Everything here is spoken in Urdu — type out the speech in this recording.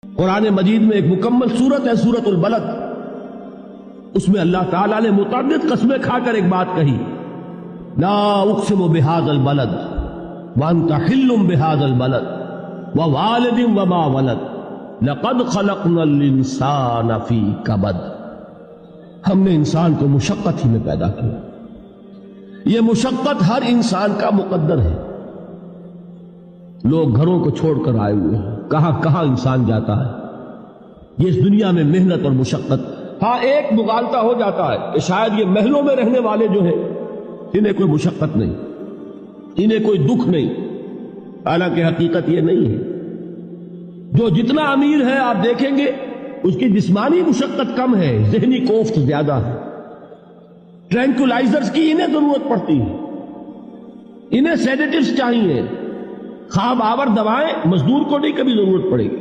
قرآن مجید میں ایک مکمل سورت ہے سورت البلد، اس میں اللہ تعالیٰ نے متعدد قسمیں کھا کر ایک بات کہی، لا اقسم بہذا البلد وانت حل بہذا البلد ووالد وما ولد لقد خلقنا الانسان فی کبد۔ ہم نے انسان کو مشقت ہی میں پیدا کیا، یہ مشقت ہر انسان کا مقدر ہے۔ لوگ گھروں کو چھوڑ کر آئے ہوئے ہیں، کہاں کہاں انسان جاتا ہے، یہ اس دنیا میں محنت اور مشقت۔ ہاں ایک مغالطہ ہو جاتا ہے کہ شاید یہ محلوں میں رہنے والے جو ہیں انہیں کوئی مشقت نہیں، انہیں کوئی دکھ نہیں، حالانکہ حقیقت یہ نہیں ہے۔ جو جتنا امیر ہے آپ دیکھیں گے اس کی جسمانی مشقت کم ہے، ذہنی کوفت زیادہ ہے۔ ٹرینکولائزرز کی انہیں ضرورت پڑتی ہے، انہیں سیڈیٹیوز چاہیے، خواب آور دوائیں مزدور کو نہیں کبھی ضرورت پڑے گی۔